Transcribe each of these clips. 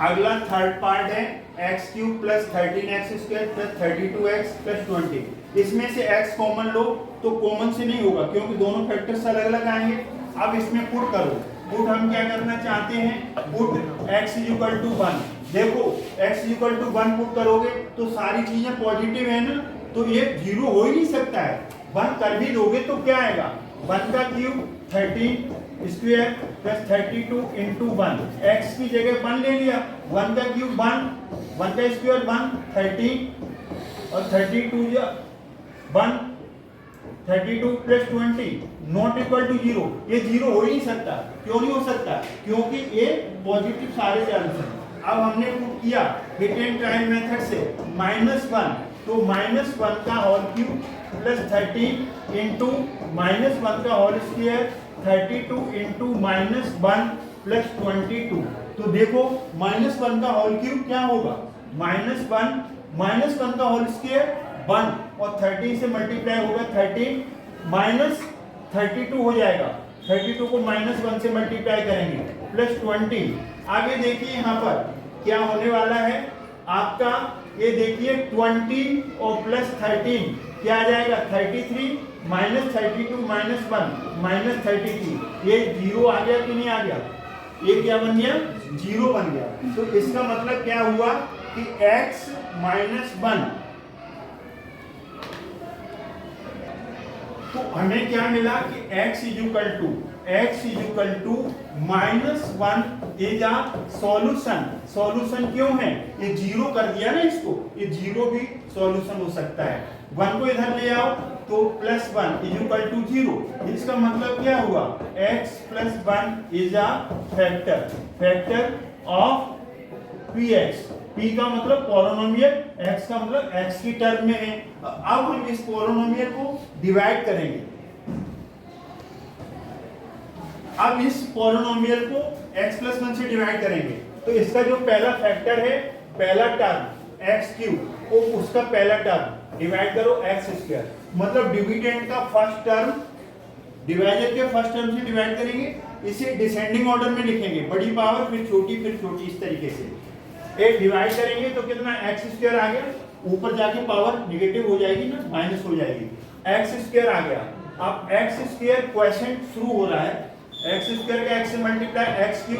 अगला third part है x cube plus 13x² plus 32x plus 20। इसमें से x कॉमन लो तो कॉमन से नहीं होगा क्योंकि दोनों फैक्टर्स अलग अलग आएंगे। अब इसमें पुट करो, पुट हम क्या करना चाहते हैं, पुट x = 1। देखो x = 1 पुट करोगे तो सारी चीजें पॉजिटिव है ना, तो ये जीरो हो ही नहीं सकता है। 1 कर भी दोगे तो क्या आएगा, 1 का cube 13 square plus 32 into 1, x की जगह 1 ले लिया, 1 का क्यूब 1, 1 का स्क्वायर 1, 13 और 32 या 1, 32 प्लस 20 नॉट इक्वल टू 0। ये जीरो हो ही नहीं सकता। क्यों नहीं हो सकता, क्योंकि ये पॉजिटिव सारे टर्म्स हैं। अब हमने पुट किया हिट एंड ट्रायल मेथड से -1, तो -1 का होल क्यूब प्लस 13 इंटू -1 का होल स्क्वायर 32 इंटू -1 प्लस 22। तो देखो -1 का होल क्यूब क्या होगा, -1 का होल स्क्वायर 1 और 30 से मल्टीप्लाई होगा 13 माइनस 32 हो जाएगा, 32 को -1 से मल्टीप्लाई करेंगे प्लस 20। आगे देखिए यहाँ पर क्या होने वाला है आपका, ये देखिए 20 और प्लस 13 क्या आ जाएगा 33 माइनस 32 माइनस 1 -33। ये जीरो आ गया कि नहीं आ गया, ये क्या बन गया, जीरो बन गया। तो इसका मतलब क्या हुआ कि x -1, तो हमें क्या मिला कि x = -1 is a solution. Solution क्यों है, ये जीरो कर दिया ना इसको, ये जीरो भी सॉल्यूशन हो सकता है। 1 को इधर ले आओ तो +1 = 0। इसका मतलब क्या हुआ, x + 1 is a factor of px। p का मतलब पॉलिनोमियल, x का मतलब x की टर्म में है। अब हम इस पॉलिनोमियल को डिवाइड करेंगे। अब इस पॉलिनोमियल को x + 1 से डिवाइड करेंगे तो इसका जो पहला फैक्टर है, पहला टर्म x³ को उसका पहला टर्म डिवाइड करो x², मतलब डिविडेंड का फर्स्ट टर्म डिवाइजर के फर्स्ट टर्म से डिवाइड करेंगे। इसे डिसेंडिंग ऑर्डर में लिखेंगे, बड़ी पावर फिर छोटी, इस तरीके से एक डिवाइड करेंगे तो कितना x² आ गया, ऊपर जाके पावर निगेटिव हो जाएगी ना, माइनस हो जाएगी, x² आ गया। अब x² क्वोशिएंट शुरू हो रहा है, x² का x से मल्टीप्लाई x³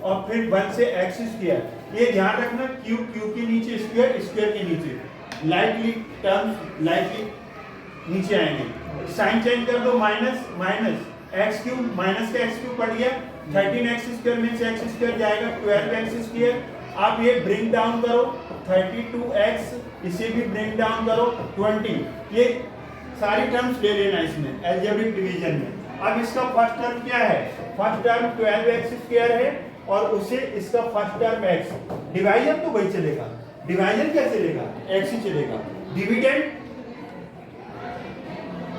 और फिर 1 से x²। ये ध्यान रखना, क्यूब के नीचे स्क्वायर, स्क्वायर के नीचे लाइटली टर्म्स लाइटली नीचे आएंगे। साइन चेंज कर दो, माइनस x³ माइनस का x³ पड़ गया, 13x² में से x² जाएगा 12x²। आप ये ब्रिंग डाउन करो 32x, इसे भी ब्रिंग डाउन करो 20। ये सारी टर्म्स ले लेना इसमें अलजेब्रिक डिवीजन में। अब इसका फर्स्ट टर्म क्या है, फर्स्ट टर्म 12x² है और उसे इसका फर्स्ट टर्म x। डिवाइजर तो वही चलेगा, डिवाइजर क्या चलेगा, x ही चलेगा। डिविडेंड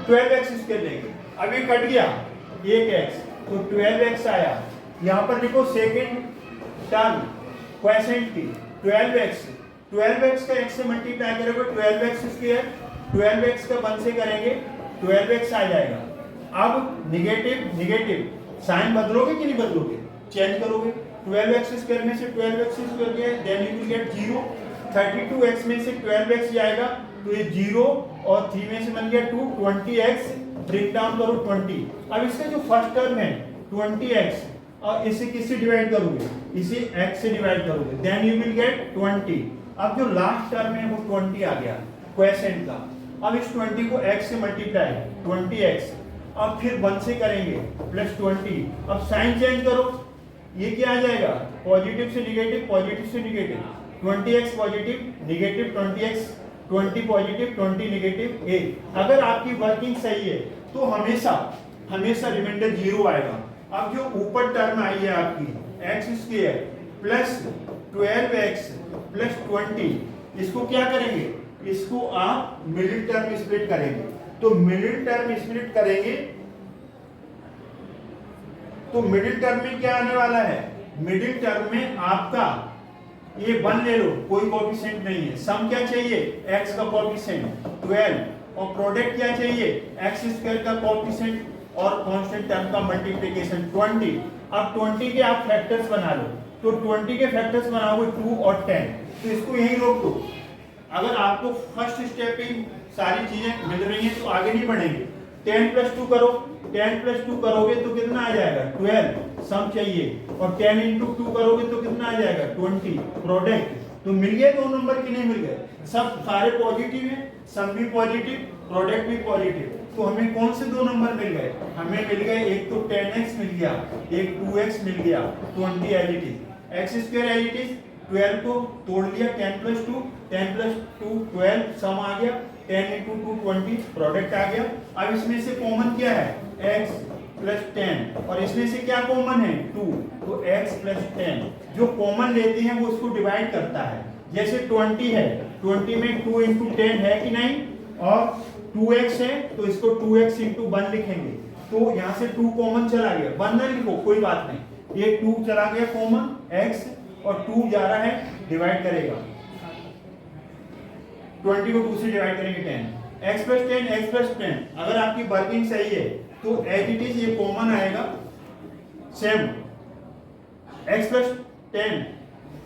12x² लेंगे। अब ये कट गया 1x, तो 12x आया। यहाँ पर देखो सेकेंड टर्म क्वोशिएंट की 12x का x से मल्टीप्लाई करोगे 12x², 12x का 1 से करेंगे 12x आ जाएगा। अब निगेटिव साइन बदलोगे कि नहीं बदलोगे, चेंज करोगे, 12x² में से 12x² गया, then you will get 0। 32x में से 12x जाएगा तो ये 0 और 3 में से बन गया 2, 20x ब्रेक डाउन करो 20। अब इसका जो फर्स्ट टर्म है 20x और इसे किससे डिवाइड करोगे, इसे x से डिवाइड करोगे, देन यू विल गेट 20। अब जो लास्ट टर्म है वो 20 आ गया क्वोशिएंट का। अब इस 20 को x से मल्टीप्लाई 20x, अब फिर 1 से करेंगे प्लस 20। अब साइन चेंज करो, ये क्या आ जाएगा, पॉजिटिव से निगेटिव, पॉजिटिव से negative, 20x positive negative 20x, 20 positive 20 negative a। अगर आपकी वर्किंग सही है तो हमेशा रिमाइंडर 0 आएगा। अब जो ऊपर टर्म आई है आपकी x² प्लस 12x प्लस 20, इसको क्या करेंगे, इसको आप मिडिल टर्म स्प्लिट करेंगे। तो मिडिल टर्म स्प्लिट करेंगे तो मिडिल टर्म में क्या आने वाला है, मिडिल टर्म में आपका ये 1 ले लो, कोई कोएफिशिएंट नहीं है। सम क्या चाहिए, x का कोएफिशिएंट 12 और प्रोडक्ट क्या चाहिए, x² का कोएफिशिएंट और कांस्टेंट टर्म का मल्टीप्लिकेशन 20। अब 20 के आप फैक्टर्स बना लो, तो 20 के फैक्टर्स बनाओगे 2 और 10, तो इसको यहीं रोक दो। अगर आपको फर्स्ट स्टेप ही सारी चीजें मिल रही हैं तो आगे नहीं बढ़ेंगे। 10 + 2 करो, 10 + 2 करोगे तो कितना आ जाएगा 12, सम चाहिए, और 10 × 2 करोगे तो कितना आ जाएगा 20, प्रोडक्ट। तो मिल गए 2 नंबर कि नहीं मिल गए? सब सारे पॉजिटिव हैं, सम भी पॉजिटिव, प्रोडक्ट भी पॉजिटिव। तो हमें कौन से 2 नंबर मिल गए? हमें मिल गए, एक तो 10x मिल गया, एक 2x मिल गया, 20 as it is, x² as it is, 12 को तोड़ लिया, 10 + 2, 10 + 2 12, सम आ गया, 10 × 2 20, प्रोडक्ट आ गया। अब इसमें से कॉमन क्या है? x + 10, और इसमें से क्या कॉमन है? 2, तो x + 10। जो कॉमन लेते हैं वो उसको डिवाइड करता है। जैसे 20 है, 20 में 2 × 10 है कि नहीं, और 2x है तो इसको 2x × 1 लिखेंगे। तो यहाँ से 2 कॉमन चला गया, 1 ना लिखो कोई बात नहीं, ये 2 चला गया कॉमन, x और 2 जा रहा है, डिवाइड करेगा, 20 को 2 से डिवाइड करेंगे 10, x + 10, x + 10। अगर आपकी वर्किंग सही है तो एज इट इज ये कॉमन आएगा, सेम x + 10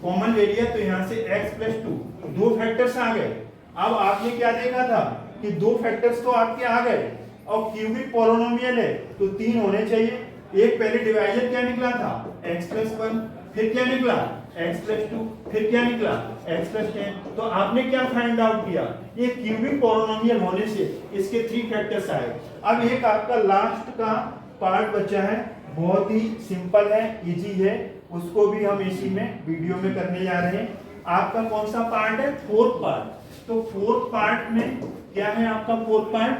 कॉमन ले लिया, तो यहाँ से x + 2, 2 फैक्टर्स आ गए। अब आपने क्या देखा था कि 2 फैक्टर्स तो आपके आ गए, और क्यूबिक पॉलिनोमियल है तो 3 होने चाहिए। एक पहले डिवाइजर क्या निकला था? x + 1, फिर क्या निकला? x + 2, फिर क्या निकला? x + 10। तो आपने क्या फाइंड आउट किया? ये क्यूबिक पॉलिनोमियल होने से इसके 3 फैक्टर्स आए। अब एक आपका लास्ट का पार्ट बचा है, बहुत ही सिंपल है, इजी है, उसको भी हम इसी में वीडियो में करने जा रहे हैं। आपका कौन सा पार्ट है? 4th part. तो 4th पार्ट में क्या है आपका 4th पार्ट?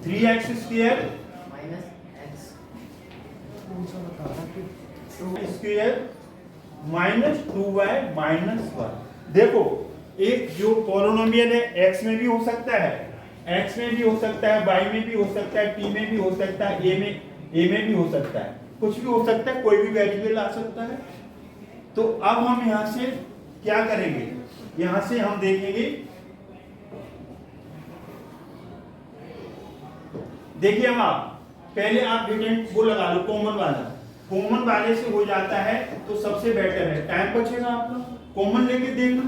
3x² -2y -1। देखो, एक जो पॉलिनोमियल है x में भी हो सकता है, x में भी हो सकता है, y में भी हो सकता है, t में भी हो सकता है, a में भी हो सकता है, कुछ भी हो सकता है, कोई भी वेरिएबल आ सकता है। तो अब हम यहां से क्या करेंगे? यहां से हम देखेंगे, देखिए अब आप पहले आप डिटेंट वो लगा लो, कॉमन वाला, कॉमन वाले से हो जाता है तो सबसे बेटर है, टाइम बचेगा आपका। कॉमन लेके देख लो,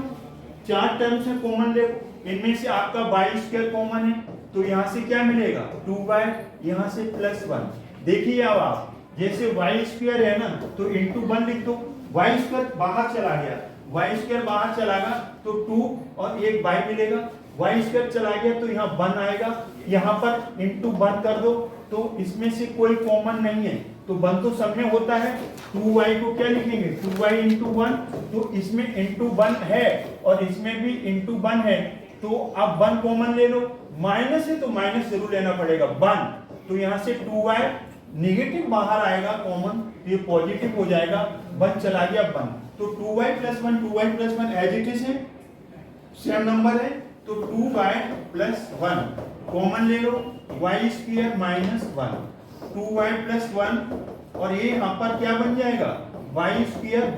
4 टर्म्स है, कॉमन ले, इनमें से आपका y² कॉमन है, तो यहाँ से क्या मिलेगा 2y, यहाँ से +1। देखिए अब आप, जैसे y² है ना, तो इंटू 1 लिख दो, y² बाहर चला गया, y² बाहर चला गया तो 2 और एक y मिलेगा, y² चला गया तो यहाँ 1 आएगा, यहाँ पर इंटू 1 कर दो, तो इसमें से कोई कॉमन नहीं है, तो 1 तो सब में होता है, 2y को क्या लिखेंगे 2y × 1, तो इसमें इंटू 1 है और इसमें भी इंटू 1 है, तो अब 1 कॉमन ले लो, माइनस है तो माइनस जरूर लेना पड़ेगा 1, तो यहाँ से 2y निगेटिव बाहर आएगा कॉमन, ये पॉजिटिव हो जाएगा, 1 चला गया 1, तो 2y + 1 एज इट इज है, सेम नंबर है, तो 2y + 1 कॉमन ले लो, y² -1, 2y + 1, और ये यहाँ पर क्या बन जाएगा y²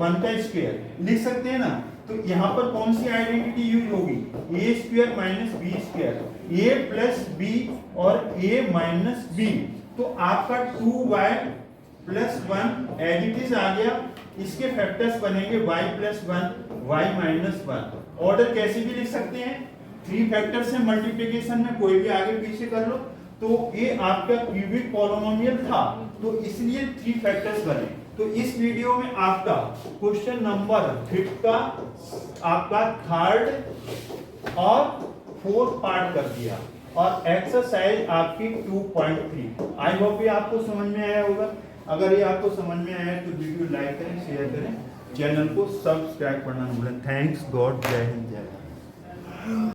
1 का स्क्वायर लिख सकते हैं ना। तो यहाँ पर कौन सी आइडेंटिटी यूज होगी? a² - b², a + b और a - b, तो आपका 2y + 1 एज इट इज आ गया, इसके फैक्टर्स बनेंगे y + 1, y -1। ऑर्डर कैसे भी लिख सकते हैं, 3 फैक्टर से मल्टीप्लिकेशन में कोई भी आगे पीछे कर लो, तो ये आपका क्यूबिक पॉलिनोमियल था, तो इसलिए 3 फैक्टर्स बने। तो इस वीडियो में आपका क्वेश्चन नंबर 5 का आपका 3rd और 4th पार्ट कर दिया, और एक्सरसाइज आपकी 2.3। आई होप ये आपको समझ में आया होगा। अगर ये आपको समझ में आया तो वीडियो लाइक करें, शेयर करें, चैनल को सब्सक्राइब करना न भूलें। थैंक्स गॉड, जय हिंद, जय भारत।